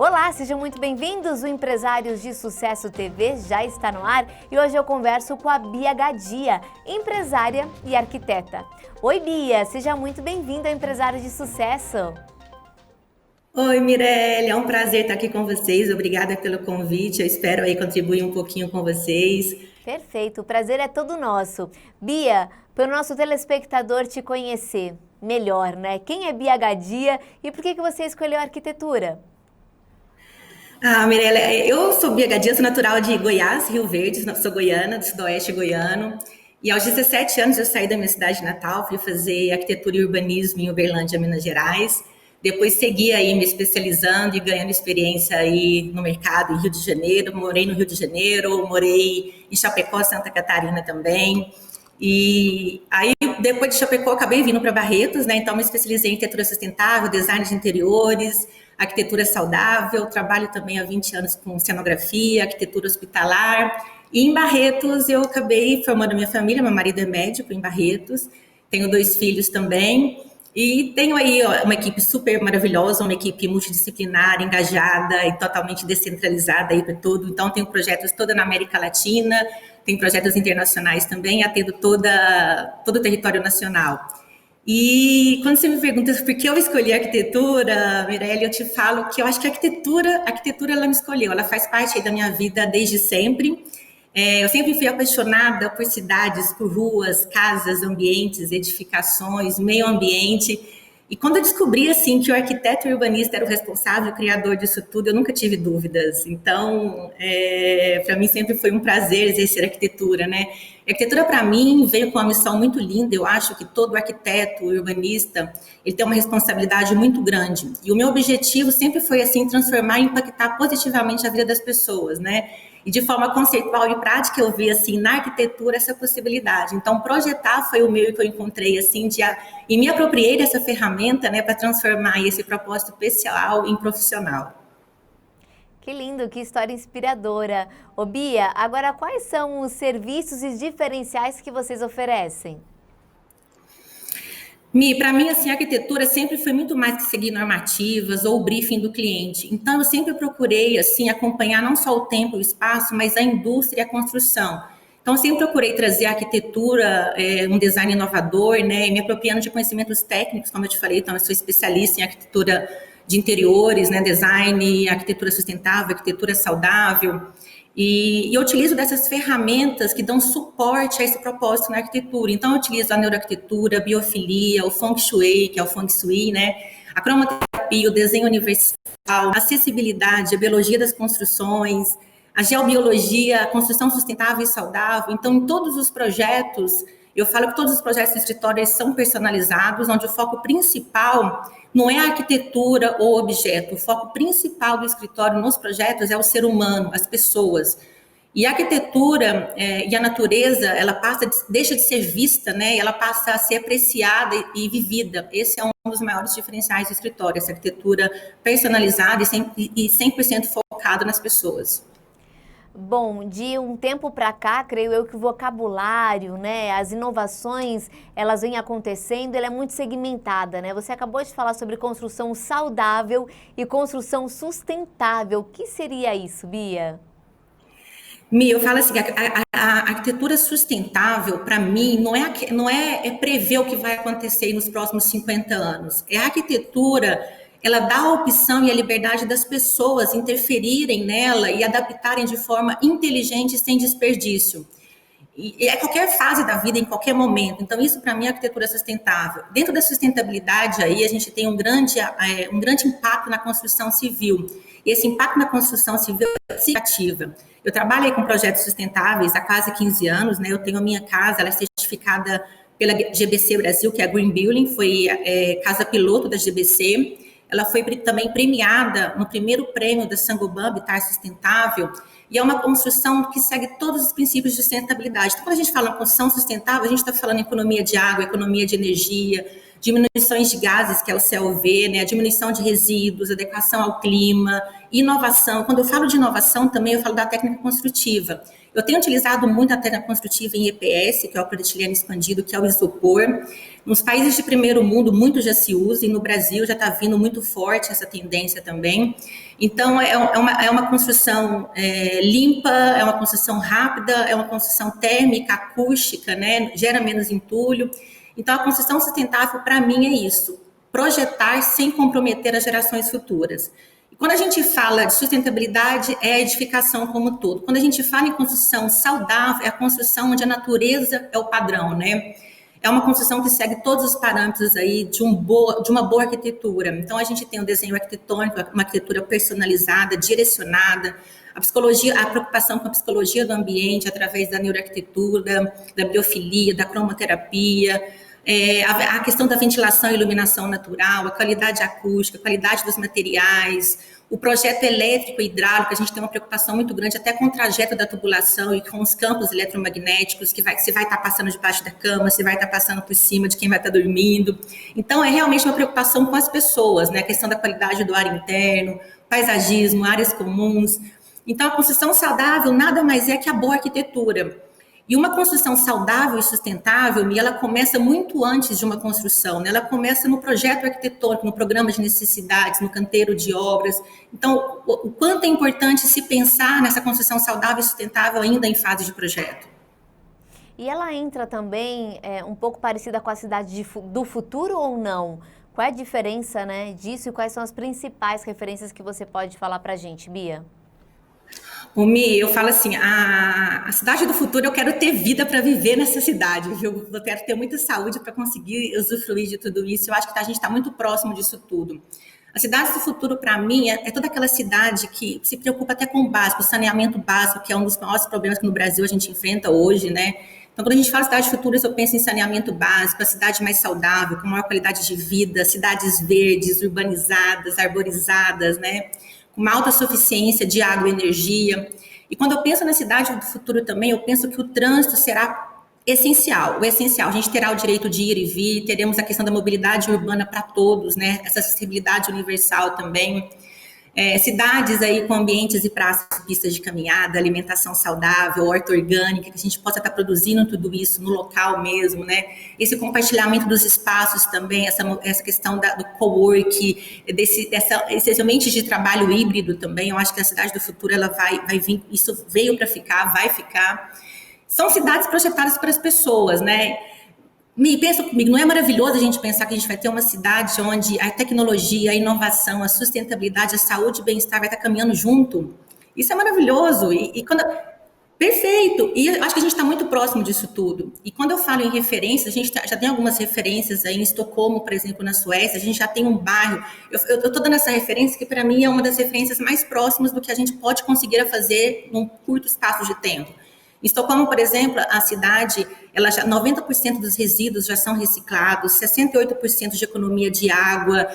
Olá, sejam muito bem-vindos. O Empresários de Sucesso TV já está no ar e hoje eu converso com a Bia Gadia, empresária e arquiteta. Oi, Bia, seja muito bem-vinda ao Empresários de Sucesso. Oi, Mirelle, é um prazer estar aqui com vocês. Obrigada pelo convite. Eu espero aí contribuir um pouquinho com vocês. Perfeito, o prazer é todo nosso. Bia, para o nosso telespectador te conhecer melhor, né? Quem é Bia Gadia e por que você escolheu a arquitetura? Mirelle, eu sou Bia Gadia, sou natural de Goiás, Rio Verde, sou goiana, do sudoeste goiano. E aos 17 anos eu saí da minha cidade natal, fui fazer arquitetura e urbanismo em Uberlândia, Minas Gerais. Depois segui aí me especializando e ganhando experiência aí no mercado em Rio de Janeiro. Morei no Rio de Janeiro, morei em Chapecó, Santa Catarina também. E aí, depois de Chapecó, acabei vindo para Barretos, né? Então, me especializei em arquitetura sustentável, design de interiores, arquitetura saudável. Trabalho também há 20 anos com cenografia, arquitetura hospitalar. E em Barretos, eu acabei formando minha família. Meu marido é médico em Barretos. Tenho 2 filhos também. E tenho aí uma equipe super maravilhosa, uma equipe multidisciplinar, engajada e totalmente descentralizada aí para tudo. Então, tenho projetos toda na América Latina, tenho projetos internacionais também, atendo todo o território nacional. E quando você me pergunta por que eu escolhi a arquitetura, Mirelle, eu te falo que eu acho que a arquitetura ela me escolheu, ela faz parte aí da minha vida desde sempre. Eu sempre fui apaixonada por cidades, por ruas, casas, ambientes, edificações, meio ambiente. E quando eu descobri assim que o arquiteto e urbanista era o responsável, o criador disso tudo, eu nunca tive dúvidas. Então, para mim sempre foi um prazer exercer arquitetura, né? A arquitetura para mim veio com uma missão muito linda. Eu acho que todo arquiteto e urbanista ele tem uma responsabilidade muito grande. E o meu objetivo sempre foi assim transformar e impactar positivamente a vida das pessoas, né? E de forma conceitual e prática eu vi assim na arquitetura essa possibilidade. Então projetar foi o meio que eu encontrei assim e me apropriei dessa ferramenta, né, para transformar esse propósito pessoal em profissional. Que lindo, que história inspiradora. Ô Bia, agora quais são os serviços e diferenciais que vocês oferecem? Para mim, assim, a arquitetura sempre foi muito mais que seguir normativas ou o briefing do cliente. Então, eu sempre procurei, assim, acompanhar não só o tempo e o espaço, mas a indústria e a construção. Então, eu sempre procurei trazer a arquitetura, um design inovador, né, me apropriando de conhecimentos técnicos, como eu te falei. Então, eu sou especialista em arquitetura de interiores, né, design, arquitetura sustentável, arquitetura saudável. E eu utilizo dessas ferramentas que dão suporte a esse propósito na arquitetura. Então, eu utilizo a neuroarquitetura, a biofilia, o feng shui, que é o feng shui, né? A cromoterapia, o desenho universal, a acessibilidade, a biologia das construções, a geobiologia, a construção sustentável e saudável. Então, em todos os projetos, eu falo que todos os projetos de escritório são personalizados, onde o foco principal não é a arquitetura ou objeto. O foco principal do escritório nos projetos é o ser humano, as pessoas. E a arquitetura e a natureza, ela deixa de ser vista, né? E ela passa a ser apreciada e vivida. Esse é um dos maiores diferenciais do escritório, essa arquitetura personalizada e 100% focada nas pessoas. Bom, de um tempo para cá, creio eu que o vocabulário, né, as inovações, elas vêm acontecendo, ela é muito segmentada, né? Você acabou de falar sobre construção saudável e construção sustentável. O que seria isso, Bia? Eu falo assim, a arquitetura sustentável, para mim, não é prever o que vai acontecer nos próximos 50 anos. É a arquitetura, ela dá a opção e a liberdade das pessoas interferirem nela e adaptarem de forma inteligente e sem desperdício. E é qualquer fase da vida, em qualquer momento. Então, isso para mim é arquitetura sustentável. Dentro da sustentabilidade, aí a gente tem um grande impacto na construção civil. E esse impacto na construção civil é significativo. Eu trabalho aí com projetos sustentáveis há quase 15 anos, né? Eu tenho a minha casa, ela é certificada pela GBC Brasil, que é a Green Building, foi casa piloto da GBC. Ela foi também premiada no primeiro prêmio da Sangoban Habitat Sustentável, e é uma construção que segue todos os princípios de sustentabilidade. Então, quando a gente fala em construção sustentável, a gente está falando em economia de água, economia de energia, diminuições de gases, que é o COV, né, a diminuição de resíduos, adequação ao clima, inovação. Quando eu falo de inovação, também eu falo da técnica construtiva. Eu tenho utilizado muito a técnica construtiva em EPS, que é o polietileno expandido, que é o isopor. Nos países de primeiro mundo, muito já se usa, e no Brasil já está vindo muito forte essa tendência também. Então, é uma construção limpa, é uma construção rápida, é uma construção térmica, acústica, né? Gera menos entulho. Então, a construção sustentável, para mim, é isso: projetar sem comprometer as gerações futuras. E quando a gente fala de sustentabilidade, é a edificação como um todo. Quando a gente fala em construção saudável, é a construção onde a natureza é o padrão, né? É uma construção que segue todos os parâmetros aí de uma boa arquitetura. Então, a gente tem o desenho arquitetônico, uma arquitetura personalizada, direcionada, a psicologia, a preocupação com a psicologia do ambiente através da neuroarquitetura, da biofilia, da cromoterapia, a questão da ventilação e iluminação natural, a qualidade acústica, a qualidade dos materiais, o projeto elétrico e hidráulico. A gente tem uma preocupação muito grande até com o trajeto da tubulação e com os campos eletromagnéticos, que você vai estar passando debaixo da cama, você vai estar passando por cima de quem vai estar dormindo. Então, é realmente uma preocupação com as pessoas, né? A questão da qualidade do ar interno, paisagismo, áreas comuns. Então, a construção saudável nada mais é que a boa arquitetura. E uma construção saudável e sustentável, ela começa muito antes de uma construção, né? Ela começa no projeto arquitetônico, no programa de necessidades, no canteiro de obras. Então, o quanto é importante se pensar nessa construção saudável e sustentável ainda em fase de projeto. E ela entra também um pouco parecida com a cidade do futuro ou não? Qual é a diferença, né, disso e quais são as principais referências que você pode falar para a gente, Bia? O Mi, eu falo assim, a cidade do futuro, eu quero ter vida para viver nessa cidade, viu? Eu quero ter muita saúde para conseguir usufruir de tudo isso. Eu acho que a gente está muito próximo disso tudo. A cidade do futuro, para mim, é toda aquela cidade que se preocupa até com o básico, o saneamento básico, que é um dos maiores problemas que no Brasil a gente enfrenta hoje, né? Então, quando a gente fala cidade do futuro, eu penso em saneamento básico, a cidade mais saudável, com maior qualidade de vida, cidades verdes, urbanizadas, arborizadas, né? Com uma alta suficiência de água e energia. E quando eu penso na cidade do futuro também, eu penso que o trânsito será essencial, o essencial. A gente terá o direito de ir e vir, teremos a questão da mobilidade urbana para todos, né? Essa acessibilidade universal também. Cidades aí com ambientes e praças, pistas de caminhada, alimentação saudável, horta orgânica, que a gente possa estar produzindo tudo isso no local mesmo, né? Esse compartilhamento dos espaços também, essa questão do co-work, esses ambientes de trabalho híbrido também. Eu acho que a cidade do futuro, ela vai vir, isso veio para ficar, vai ficar. São cidades projetadas para as pessoas, né? Pensa comigo, não é maravilhoso a gente pensar que a gente vai ter uma cidade onde a tecnologia, a inovação, a sustentabilidade, a saúde e o bem-estar vai estar caminhando junto? Isso é maravilhoso. Perfeito! E eu acho que a gente está muito próximo disso tudo. E quando eu falo em referências, a gente já tem algumas referências aí em Estocolmo, por exemplo, na Suécia, a gente já tem um bairro. Eu estou dando essa referência que, para mim, é uma das referências mais próximas do que a gente pode conseguir fazer num curto espaço de tempo. Em Estocolmo, por exemplo, a cidade, 90% dos resíduos já são reciclados, 68% de economia de água,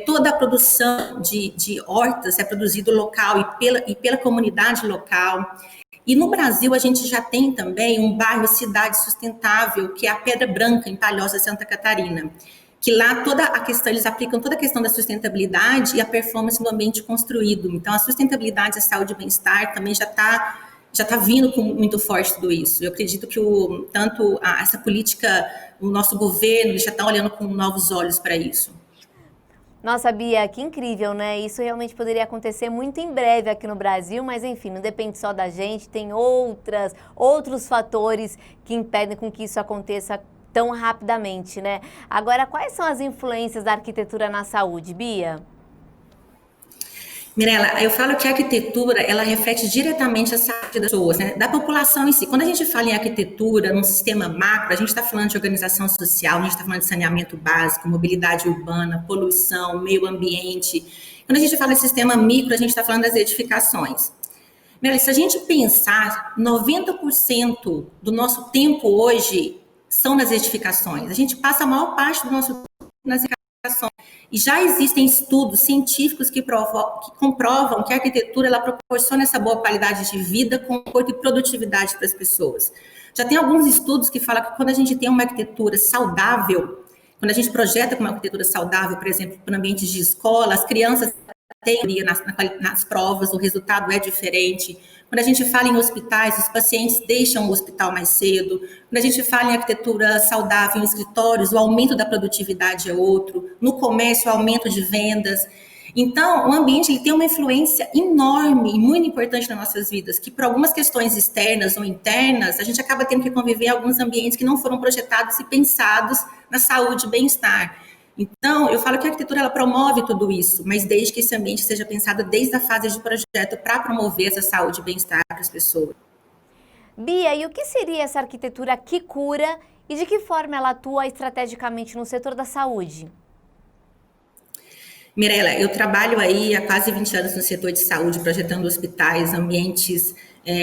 toda a produção de hortas é produzido local e pela comunidade local. E no Brasil, a gente já tem também um bairro Cidade Sustentável, que é a Pedra Branca, em Palhoça, Santa Catarina. Que lá eles aplicam toda a questão da sustentabilidade e a performance no ambiente construído. Então, a sustentabilidade, a saúde e o bem-estar também já está vindo com muito forte tudo isso. Eu acredito que essa política, o nosso governo já está olhando com novos olhos para isso. Nossa, Bia, que incrível, né? Isso realmente poderia acontecer muito em breve aqui no Brasil, mas enfim, não depende só da gente, tem outros fatores que impedem com que isso aconteça tão rapidamente, né? Agora, quais são as influências da arquitetura na saúde, Bia? Mirela, eu falo que a arquitetura, ela reflete diretamente a saúde das pessoas, né? Da população em si. Quando a gente fala em arquitetura, num sistema macro, a gente está falando de organização social, a gente está falando de saneamento básico, mobilidade urbana, poluição, meio ambiente. Quando a gente fala de sistema micro, a gente está falando das edificações. Mirela, se a gente pensar, 90% do nosso tempo hoje são nas edificações. A gente passa a maior parte do nosso tempo nas edificações. E já existem estudos científicos que comprovam que a arquitetura ela proporciona essa boa qualidade de vida, conforto e produtividade para as pessoas. Já tem alguns estudos que falam que quando a gente tem uma arquitetura saudável, Quando a gente projeta com uma arquitetura saudável, por exemplo, para ambientes de escola, as crianças têm nas provas, o resultado é diferente. Quando a gente fala em hospitais, os pacientes deixam o hospital mais cedo. Quando a gente fala em arquitetura saudável em escritórios, o aumento da produtividade é outro. No comércio, o aumento de vendas. Então, o ambiente ele tem uma influência enorme e muito importante nas nossas vidas, que por algumas questões externas ou internas, a gente acaba tendo que conviver em alguns ambientes que não foram projetados e pensados na saúde e bem-estar. Então, eu falo que a arquitetura ela promove tudo isso, mas desde que esse ambiente seja pensado desde a fase de projeto para promover essa saúde e bem-estar para as pessoas. Bia, e o que seria essa arquitetura que cura e de que forma ela atua estrategicamente no setor da saúde? Mirela, eu trabalho aí há quase 20 anos no setor de saúde, projetando hospitais, ambientes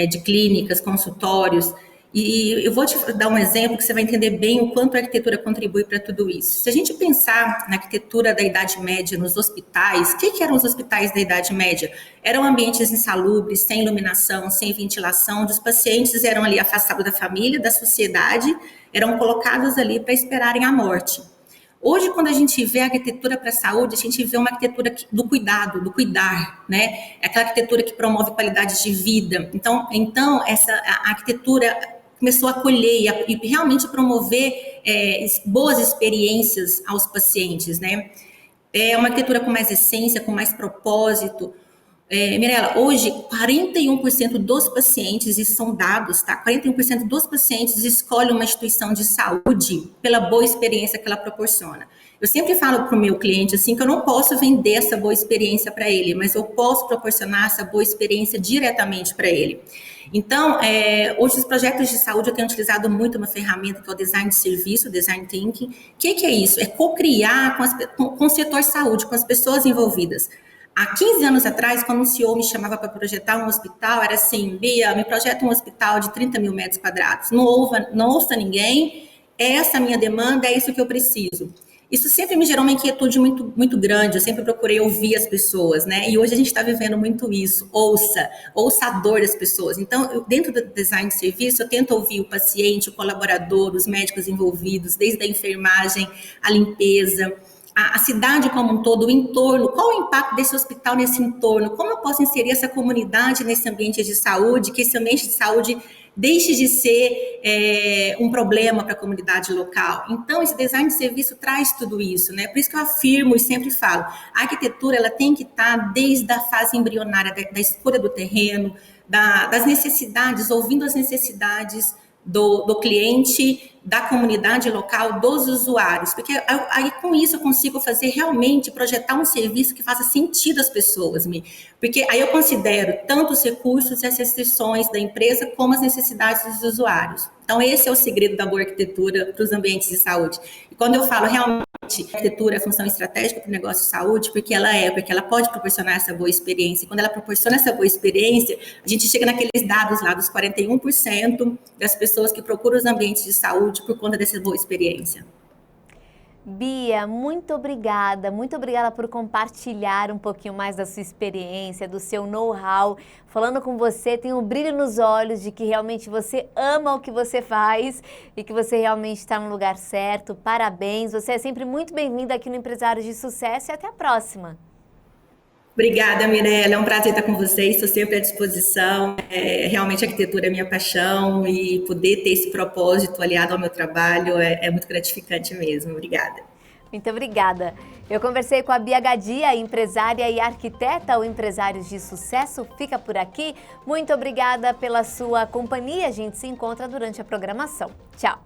de clínicas, consultórios, e eu vou te dar um exemplo que você vai entender bem o quanto a arquitetura contribui para tudo isso. Se a gente pensar na arquitetura da Idade Média nos hospitais, o que eram os hospitais da Idade Média? Eram ambientes insalubres, sem iluminação, sem ventilação, onde os pacientes eram ali afastados da família, da sociedade, eram colocados ali para esperarem a morte. Hoje, quando a gente vê a arquitetura para a saúde, a gente vê uma arquitetura do cuidado, do cuidar, né? É aquela arquitetura que promove qualidade de vida. Então a arquitetura começou a acolher e realmente promover boas experiências aos pacientes, né? É uma arquitetura com mais essência, com mais propósito. Mirela, hoje 41% dos pacientes, isso são dados, tá? 41% dos pacientes escolhem uma instituição de saúde pela boa experiência que ela proporciona. Eu sempre falo para o meu cliente assim que eu não posso vender essa boa experiência para ele, mas eu posso proporcionar essa boa experiência diretamente para ele. Então, hoje os projetos de saúde eu tenho utilizado muito uma ferramenta que é o design de serviço, o design thinking. O que é isso? É co-criar com o setor saúde, com as pessoas envolvidas. Há 15 anos atrás, quando um CEO me chamava para projetar um hospital, era assim: Bia, me projeta um hospital de 30 mil metros quadrados. Não ouça ninguém, é essa a minha demanda, é isso que eu preciso. Isso sempre me gerou uma inquietude muito, muito grande, eu sempre procurei ouvir as pessoas, né? E hoje a gente está vivendo muito isso, ouça a dor das pessoas. Então, dentro do design de serviço, eu tento ouvir o paciente, o colaborador, os médicos envolvidos, desde a enfermagem, a limpeza, a cidade como um todo, o entorno, qual o impacto desse hospital nesse entorno, como eu posso inserir essa comunidade nesse ambiente de saúde, que esse ambiente de saúde deixe de ser um problema para a comunidade local. Então, esse design de serviço traz tudo isso, né? Por isso que eu afirmo e sempre falo, a arquitetura ela tem que estar desde a fase embrionária da escolha do terreno, das necessidades, ouvindo as necessidades do cliente, da comunidade local, dos usuários, porque aí com isso eu consigo fazer realmente, projetar um serviço que faça sentido às pessoas, porque aí eu considero tanto os recursos e as restrições da empresa como as necessidades dos usuários. Então esse é o segredo da boa arquitetura para os ambientes de saúde. E quando eu falo realmente a arquitetura é função estratégica para o negócio de saúde, porque ela pode proporcionar essa boa experiência. E quando ela proporciona essa boa experiência, a gente chega naqueles dados lá dos 41% das pessoas que procuram os ambientes de saúde por conta dessa boa experiência. Bia, muito obrigada por compartilhar um pouquinho mais da sua experiência, do seu know-how. Falando com você, tem um brilho nos olhos de que realmente você ama o que você faz e que você realmente está no lugar certo. Parabéns, você é sempre muito bem-vinda aqui no Empresários de Sucesso e até a próxima. Obrigada, Mirela, é um prazer estar com vocês, estou sempre à disposição. Realmente a arquitetura é minha paixão e poder ter esse propósito aliado ao meu trabalho é muito gratificante mesmo. Obrigada. Muito obrigada. Eu conversei com a Bia Gadia, empresária e arquiteta. O Empresários de Sucesso fica por aqui. Muito obrigada pela sua companhia. A gente se encontra durante a programação. Tchau.